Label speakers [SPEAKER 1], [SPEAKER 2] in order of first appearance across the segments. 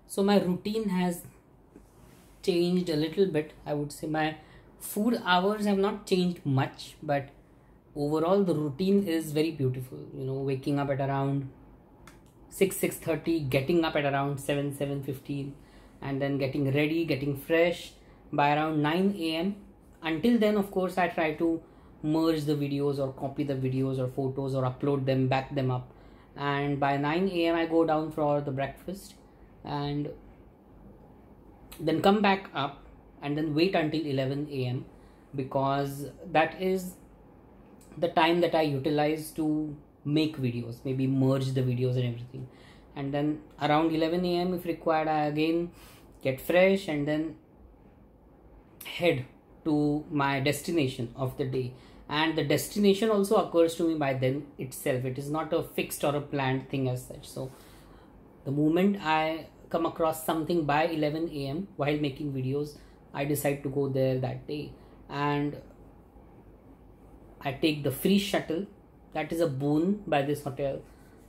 [SPEAKER 1] So my routine has changed a little bit. I would say my food hours have not changed much, but overall the routine is very beautiful. You know, waking up at around 6:30, getting up at around 7:15, and then getting ready, getting fresh by around 9 a.m. Until then, of course, I try to merge the videos or copy the videos or photos or upload them, back them up. And by 9 a.m. I go down for the breakfast and then come back up and then wait until 11 a.m. because that is the time that I utilize to make videos, maybe merge the videos and everything. And then around 11 a.m. if required, I again get fresh and then head to my destination of the day. And the destination also occurs to me by then itself. It is not a fixed or a planned thing as such. So the moment I come across something by 11 a.m. while making videos, I decide to go there that day. And I take the free shuttle. That is a boon by this hotel.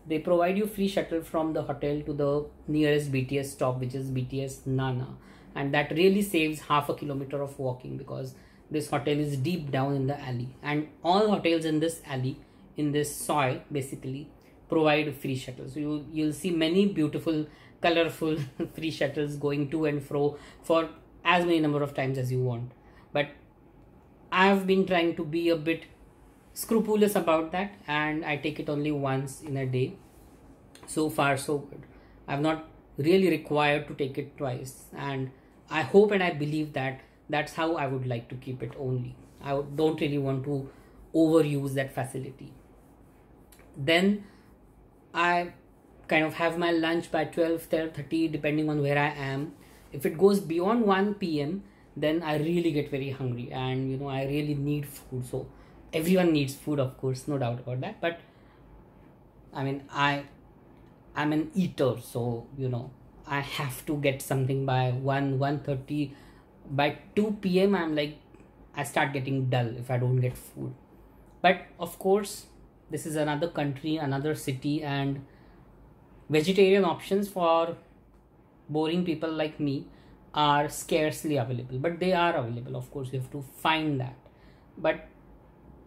[SPEAKER 1] They provide you free shuttle from the hotel to the nearest BTS stop, which is BTS Nana. And that really saves half a kilometer of walking because this hotel is deep down in the alley. And all hotels in this alley, in this soil, basically provide free shuttles. So you'll see many beautiful, colorful free shuttles going to and fro for as many number of times as you want. But I've been trying to be a bit scrupulous about that, and I take it only once in a day. So far so good. I've not really required to take it twice, and I hope and I believe that that's how I would like to keep it only. I don't really want to overuse that facility. Then I kind of have my lunch by 12:30 depending on where I am. If it goes beyond 1 p.m. then I really get very hungry, and you know, I really need food. So everyone needs food, of course, no doubt about that. But I mean, I'm an eater, so you know, I have to get something by 1:30. By 2 p.m. I'm like, I start getting dull if I don't get food. But of course, this is another country, another city, and vegetarian options for boring people like me are scarcely available. But they are available, of course, you have to find that. But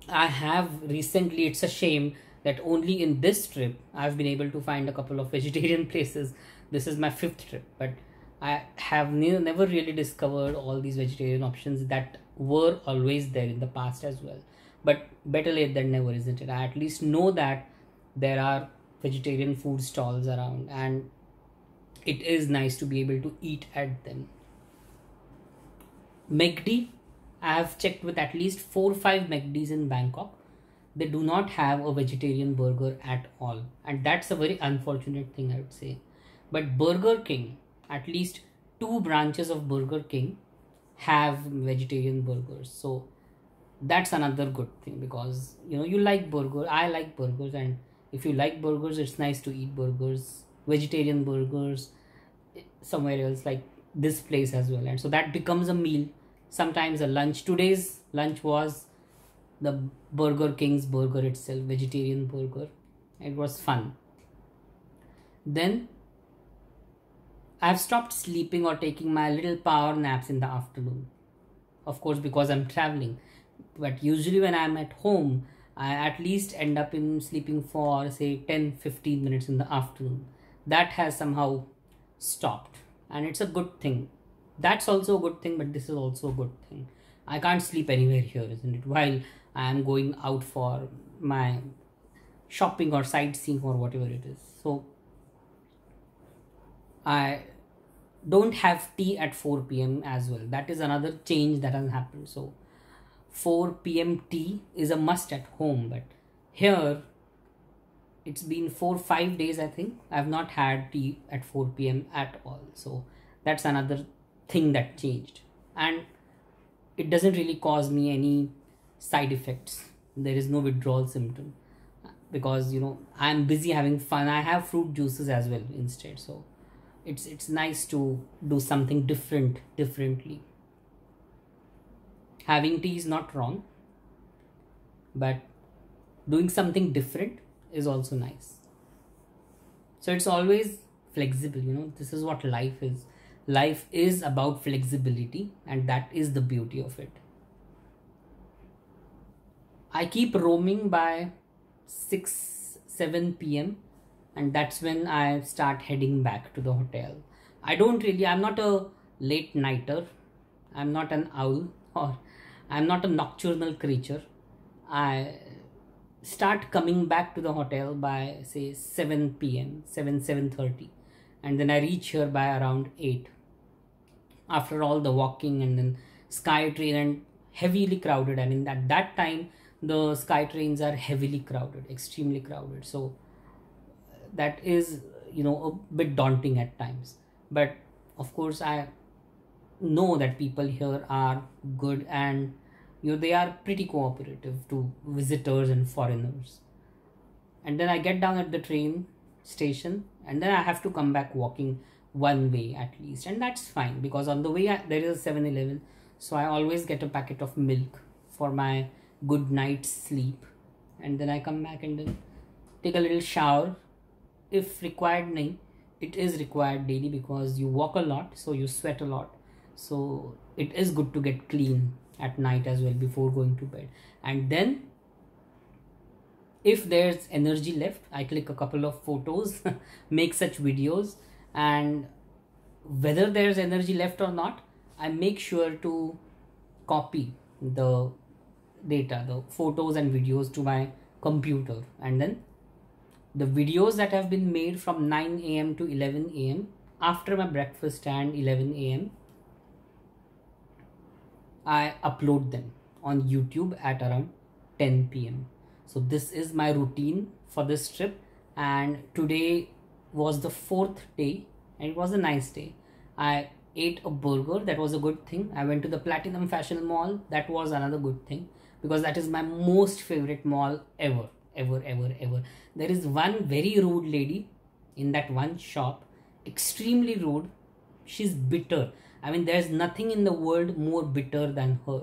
[SPEAKER 1] I have recently, it's a shame that only in this trip I've been able to find a couple of vegetarian places. This is my 5th trip, but I have never really discovered all these vegetarian options that were always there in the past as well. But better late than never, isn't it? I at least know that there are vegetarian food stalls around, and it is nice to be able to eat at them. McD, I have checked with at least 4 or 5 McDs in Bangkok. They do not have a vegetarian burger at all, and that's a very unfortunate thing, I would say. But Burger King, at least 2 branches of Burger King have vegetarian burgers. So that's another good thing, because you know, you like burger, I like burgers, and if you like burgers, it's nice to eat burgers, vegetarian burgers somewhere else like this place as well. And so that becomes a meal, sometimes a lunch. Today's lunch was the Burger King's burger itself, vegetarian burger. It was fun. Then I've stopped sleeping or taking my little power naps in the afternoon, of course, because I'm traveling. But usually when I'm at home, I at least end up in sleeping for say 10-15 minutes in the afternoon. That has somehow stopped, and it's a good thing. That's also a good thing, but this is also a good thing. I can't sleep anywhere here, isn't it, while I am going out for my shopping or sightseeing or whatever it is. So I don't have tea at 4 p.m. as well. That is another change that has happened. So 4 p.m. tea is a must at home, but here it's been 4-5 days, I think, I've not had tea at 4 p.m. at all. So that's another thing that changed, and it doesn't really cause me any side effects. There is no withdrawal symptom, because you know, I'm busy having fun. I have fruit juices as well instead. So it's nice to do something differently. Having tea is not wrong, but doing something different is also nice. So it's always flexible. This is what life is. Life is about flexibility, and that is the beauty of it. I keep roaming by 6-7 p.m., and that's when I start heading back to the hotel. I'm not a late nighter. I'm not an owl, or I'm not a nocturnal creature. I start coming back to the hotel by say 7 p.m., 7:30, and then I reach here by around 8. After all the walking and then SkyTrain and heavily crowded. I mean, at that time, the SkyTrains are heavily crowded, extremely crowded. So that is, a bit daunting at times. But of course, I know that people here are good, and they are pretty cooperative to visitors and foreigners. And then I get down at the train station, and then I have to come back walking one way at least, and that's fine, because on the way there is a 7-Eleven, so I always get a packet of milk for my good night's sleep. And then I come back and then take a little shower if required. Nahi, it is required daily, because you walk a lot, so you sweat a lot, so it is good to get clean at night as well before going to bed. And then if there's energy left, I click a couple of photos, make such videos, and whether there's energy left or not, I make sure to copy the data, the photos and videos, to my computer. And then the videos that have been made from 9 a.m. to 11 a.m. after my breakfast and 11 a.m. I upload them on YouTube at around 10 p.m. So this is my routine for this trip, and today was the 4th day, and it was a nice day. I ate a burger, that was a good thing. I went to the Platinum Fashion Mall, that was another good thing, because that is my most favorite mall ever. There is one very rude lady in that one shop, extremely rude. She's bitter. I mean, there's nothing in the world more bitter than her.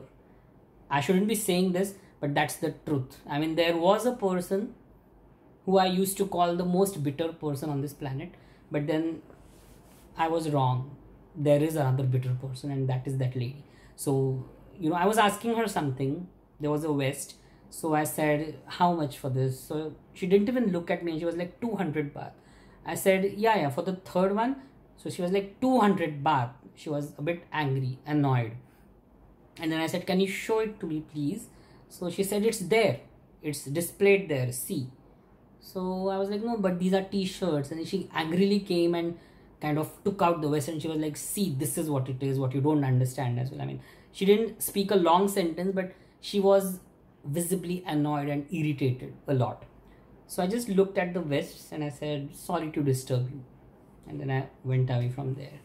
[SPEAKER 1] I shouldn't be saying this, but that's the truth. I mean, there was a person who I used to call the most bitter person on this planet, but then I was wrong. There is another bitter person, and that is that lady. So, I was asking her something. There was a vest. So I said, how much for this? So she didn't even look at me, and she was like, 200 baht. I said, yeah, for the third one. So she was like, 200 baht. She was a bit angry, annoyed. And then I said, can you show it to me, please? So she said, it's there. It's displayed there. See. So I was like, no, but these are t-shirts. And she angrily came and kind of took out the vest, and she was like, see, this is what it is, what you don't understand as well. I mean, she didn't speak a long sentence, but she was visibly annoyed and irritated a lot. So I just looked at the vests and I said, sorry to disturb you. And then I went away from there.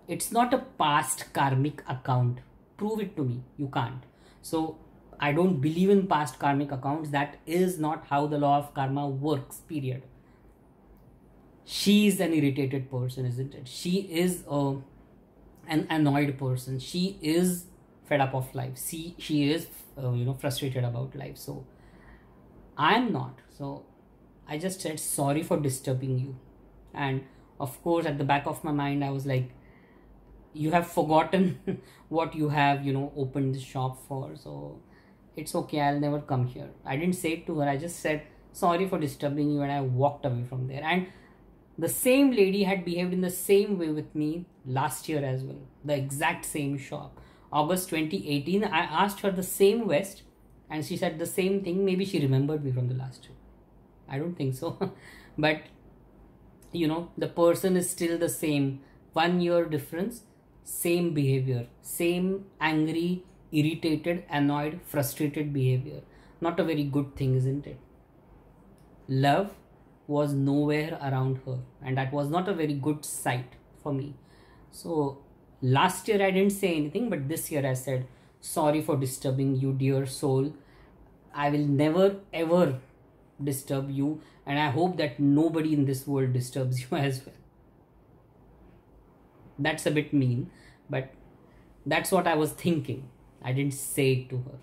[SPEAKER 1] It's not a past karmic account. Prove it to me. You can't. So I don't believe in past karmic accounts. That is not how the law of karma works, period. She is an irritated person, isn't it? She is an annoyed person. She is fed up of life. She is frustrated about life. So I am not. So I just said, sorry for disturbing you. And of course, at the back of my mind, I was like, you have forgotten what you have opened the shop for, so it's okay, I'll never come here. I didn't say it to her. I just said, sorry for disturbing you, and I walked away from there. And the same lady had behaved in the same way with me last year as well. The exact same shop. August 2018, I asked her the same vest, and she said the same thing. Maybe she remembered me from the last trip. I don't think so. But, the person is still the same. 1 year difference, same behavior, same angry, irritated, annoyed, frustrated behavior. Not a very good thing, isn't it? Love was nowhere around her, and that was not a very good sight for me. So last year I didn't say anything, but this year I said, sorry for disturbing you, dear soul. I will never ever disturb you, and I hope that nobody in this world disturbs you as well. That's a bit mean, but that's what I was thinking. I didn't say it to her.